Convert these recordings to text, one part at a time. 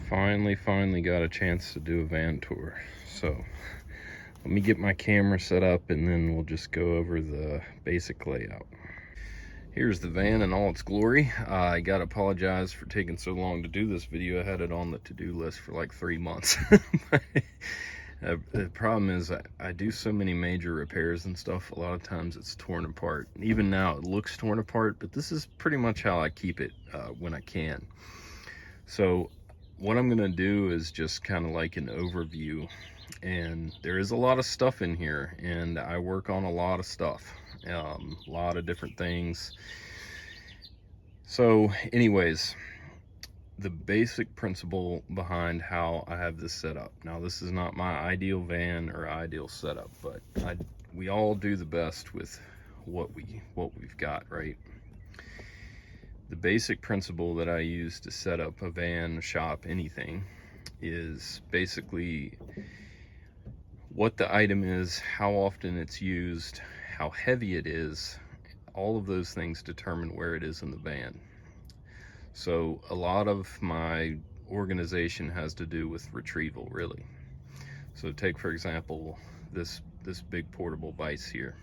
Finally got a chance to do a van tour. So let me get my camera set up and then we'll just go over the basic layout. Here's the van in all its glory. I gotta apologize for taking so long to do this video. I had it on the to-do list for like 3 months. The problem is I do so many major repairs and stuff, a lot of times it's torn apart. Even now it looks torn apart, but this is pretty much how I keep it when I can. So what I'm gonna do is just kind of like an overview, and there is a lot of stuff in here and I work on a lot of stuff, a lot of different things. So anyways, the basic principle behind how I have this set up. Now this is not my ideal van or ideal setup, but we all do the best with what we've got, right? The basic principle that I use to set up a van, shop, anything is basically what the item is, how often it's used, how heavy it is. All of those things determine where it is in the van. So a lot of my organization has to do with retrieval, really. So take, for example, this big portable vise here.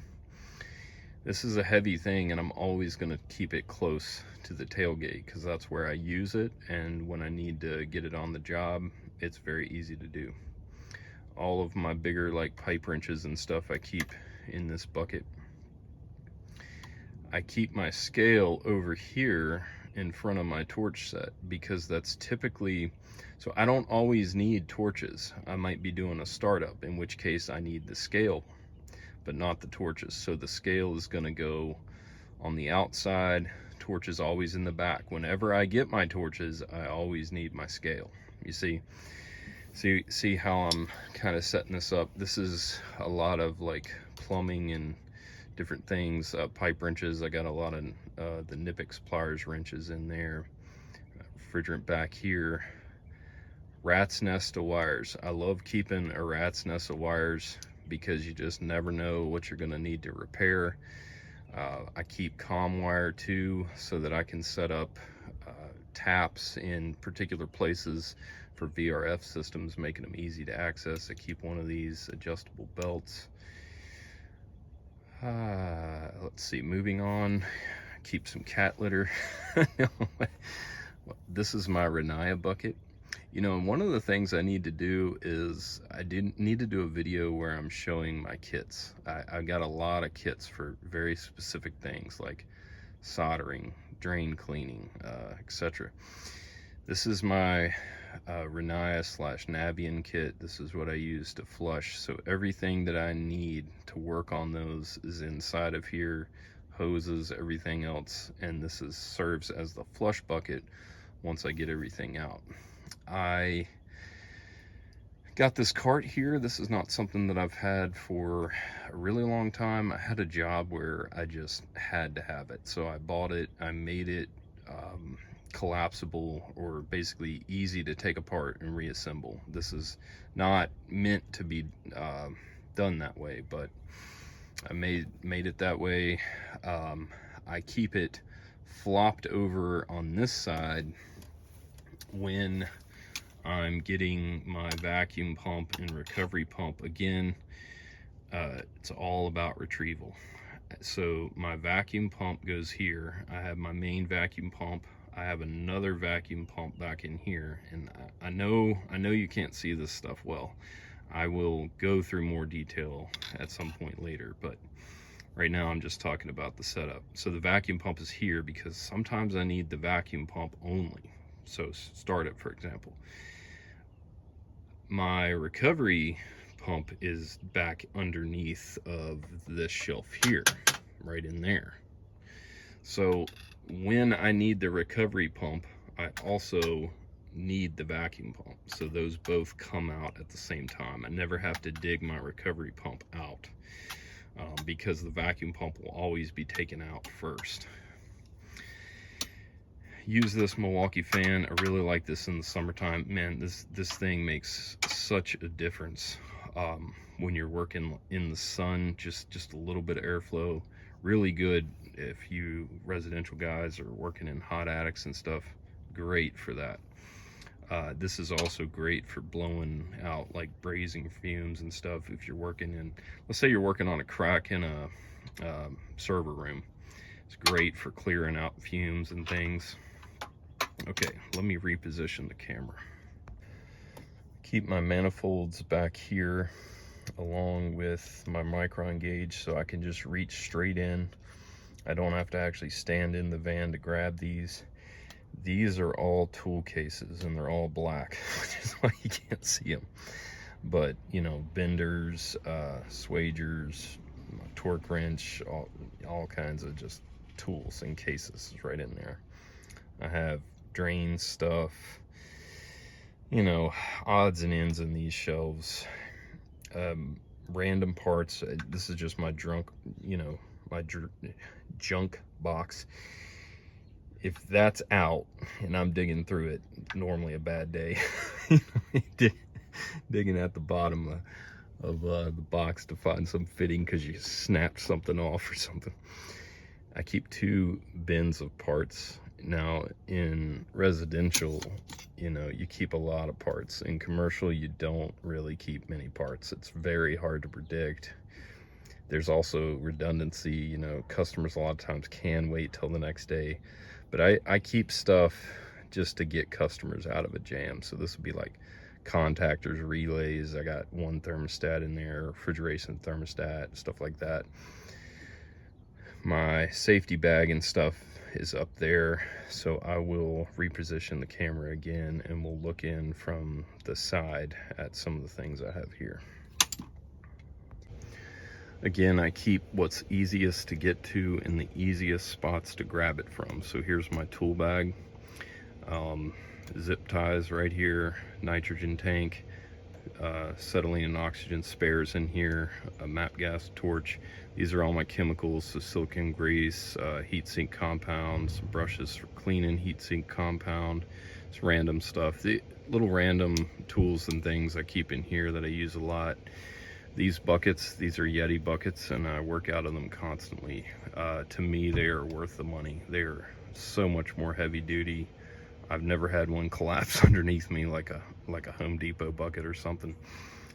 This is a heavy thing and I'm always going to keep it close to the tailgate because that's where I use it, and when I need to get it on the job, it's very easy to do. All of my bigger like pipe wrenches and stuff I keep in this bucket. I keep my scale over here in front of my torch set because that's typically, so I don't always need torches. I might be doing a startup, in which case I need the scale but not the torches. So the scale is going to go on the outside, torches always in the back. Whenever I get my torches, I always need my scale. You see how I'm kind of setting this up. This is a lot of like plumbing and different things, pipe wrenches. I got a lot of the Nipix pliers wrenches in there, refrigerant back here, rat's nest of wires. I love keeping a rat's nest of wires because you just never know what you're going to need to repair. I keep comm wire too, so that I can set up taps in particular places for VRF systems, making them easy to access. I keep one of these adjustable belts. Let's see, moving on, keep some cat litter. This is my Renaya bucket. You know, and one of the things I need to do is I need to do a video where I'm showing my kits. I've got a lot of kits for very specific things like soldering, drain cleaning, etc. This is my Renaya / Navian kit. This is what I use to flush. So everything that I need to work on those is inside of here, hoses, everything else, and this serves as the flush bucket once I get everything out. I got this cart here. This is not something that I've had for a really long time. I had a job where I just had to have it, so I bought it. I made it collapsible, or basically easy to take apart and reassemble. This is not meant to be done that way, but I made it that way. I keep it flopped over on this side when I'm getting my vacuum pump and recovery pump. Again, it's all about retrieval. So my vacuum pump goes here. I have my main vacuum pump. I have another vacuum pump back in here, and I know you can't see this stuff well. I will go through more detail at some point later, but right now I'm just talking about the setup. So the vacuum pump is here because sometimes I need the vacuum pump only. So startup, for example. My recovery pump is back underneath of this shelf here, right in there. So when I need the recovery pump, I also need the vacuum pump. So those both come out at the same time. I never have to dig my recovery pump out because the vacuum pump will always be taken out first. Use this Milwaukee fan. I really like this in the summertime. Man, this thing makes such a difference when you're working in the sun. Just a little bit of airflow. Really good if you residential guys are working in hot attics and stuff. Great for that. This is also great for blowing out like brazing fumes and stuff if you're working in, let's say you're working on a crack in a server room. It's great for clearing out fumes and things. Okay, let me reposition the camera. Keep my manifolds back here along with my micron gauge so I can just reach straight in. I don't have to actually stand in the van to grab these. These are all tool cases and they're all black, which is why you can't see them. But, you know, benders, swagers, torque wrench, all kinds of just tools and cases right in there. I have drain stuff, you know, odds and ends in these shelves. Random parts. This is just my my junk box. If that's out and I'm digging through it, normally a bad day. Digging at the bottom of the box to find some fitting because you snapped something off or something. I keep 2 bins of parts. Now in residential, you know, you keep a lot of parts. In commercial, you don't really keep many parts. It's very hard to predict. There's also redundancy, you know, customers a lot of times can wait till the next day. But I keep stuff just to get customers out of a jam. So this would be like contactors, relays. I got 1 thermostat in there, refrigeration thermostat, stuff like that. My safety bag and stuff is up there. So I will reposition the camera again and we'll look in from the side at some of the things I have here. Again, I keep what's easiest to get to in the easiest spots to grab it from. So here's my tool bag. Zip ties right here, nitrogen tank, acetylene and oxygen spares in here, a MAP gas torch. These are all my chemicals, so silicone grease, heat sink compound, some brushes for cleaning heat sink compound. It's random stuff. The little random tools and things I keep in here that I use a lot. These buckets, these are Yeti buckets, and I work out of them constantly. To me, they are worth the money. They are so much more heavy duty. I've never had one collapse underneath me like a Home Depot bucket or something.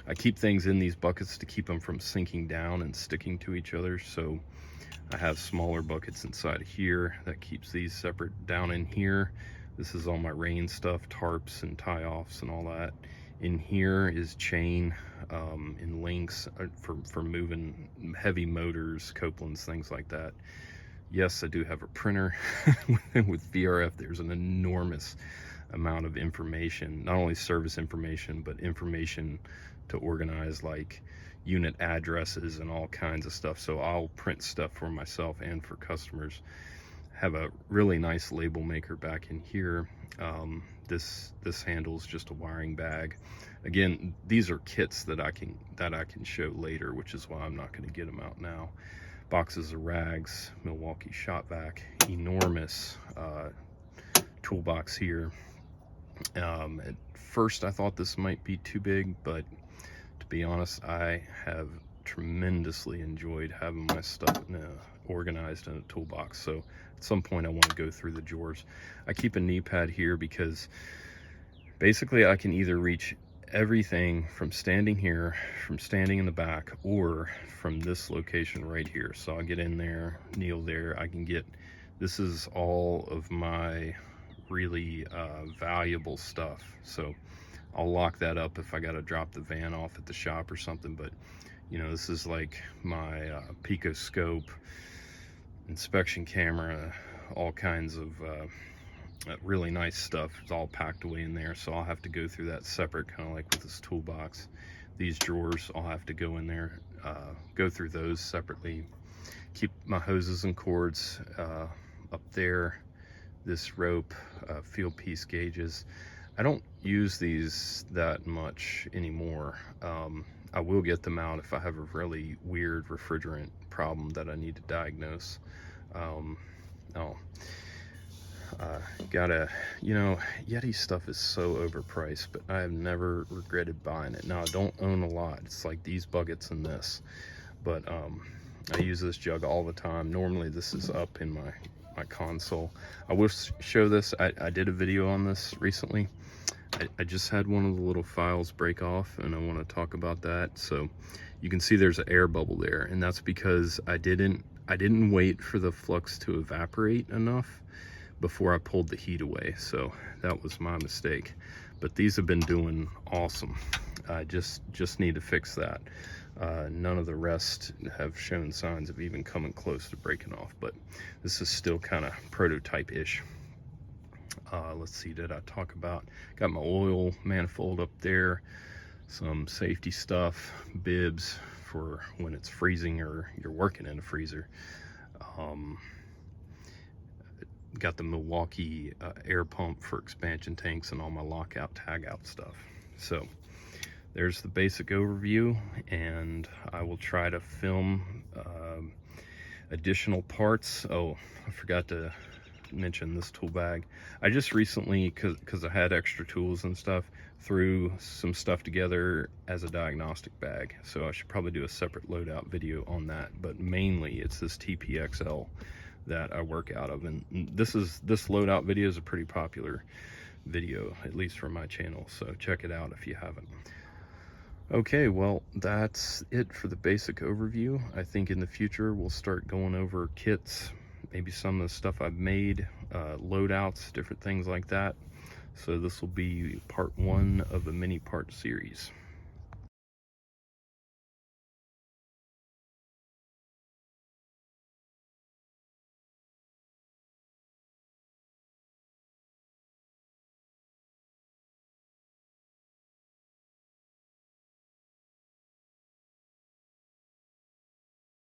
I keep things in these buckets to keep them from sinking down and sticking to each other. So I have smaller buckets inside of here that keeps these separate. Down in here, this is all my rain stuff, tarps and tie-offs and all that. In here is chain and links for moving heavy motors, Copelands, things like that. Yes, I do have a printer. With VRF, there's an enormous amount of information, not only service information, but information to organize like unit addresses and all kinds of stuff. So I'll print stuff for myself and for customers. Have a really nice label maker back in here. This handles just a wiring bag. Again, these are kits that I can show later, which is why I'm not going to get them out now. Boxes of rags, Milwaukee shop vac, enormous toolbox here. At first I thought this might be too big, but to be honest, I have tremendously enjoyed having my stuff organized in a toolbox. So at some point I want to go through the drawers. I keep a knee pad here because basically I can either reach everything from standing here, from standing in the back, or from this location right here. So I'll get in there, kneel there. I can get, this is all of my really valuable stuff. So I'll lock that up if I got to drop the van off at the shop or something. But you know, this is like my Pico scope, inspection camera, all kinds of really nice stuff. It's all packed away in there, so I'll have to go through that separate, kind of like with this toolbox. These drawers, I'll have to go in there, go through those separately. Keep my hoses and cords up there. This rope, Fieldpiece gauges. I don't use these that much anymore. I will get them out if I have a really weird refrigerant problem that I need to diagnose. You know, Yeti stuff is so overpriced, but I have never regretted buying it. Now, I don't own a lot. It's like these buckets and this, but I use this jug all the time. Normally this is up in my console. I will show this. I did a video on this recently. I just had one of the little files break off, and I want to talk about that. So you can see there's an air bubble there, and that's because I didn't wait for the flux to evaporate enough before I pulled the heat away. So that was my mistake. But these have been doing awesome. I just need to fix that. None of the rest have shown signs of even coming close to breaking off, but this is still kind of prototype-ish. Let's see, did I talk about, got my oil manifold up there, some safety stuff, bibs for when it's freezing or you're working in a freezer. Got the Milwaukee air pump for expansion tanks and all my lockout tagout stuff. So there's the basic overview, and I will try to film additional parts. Oh, I forgot to mention this tool bag. I just recently, because I had extra tools and stuff, threw some stuff together as a diagnostic bag. So I should probably do a separate loadout video on that, but mainly it's this TPXL that I work out of, and this loadout video is a pretty popular video, at least for my channel, so check it out if you haven't. Okay, well, that's it for the basic overview. I think in the future we'll start going over kits, maybe some of the stuff I've made, loadouts, different things like that. So this will be part 1 of a mini part series.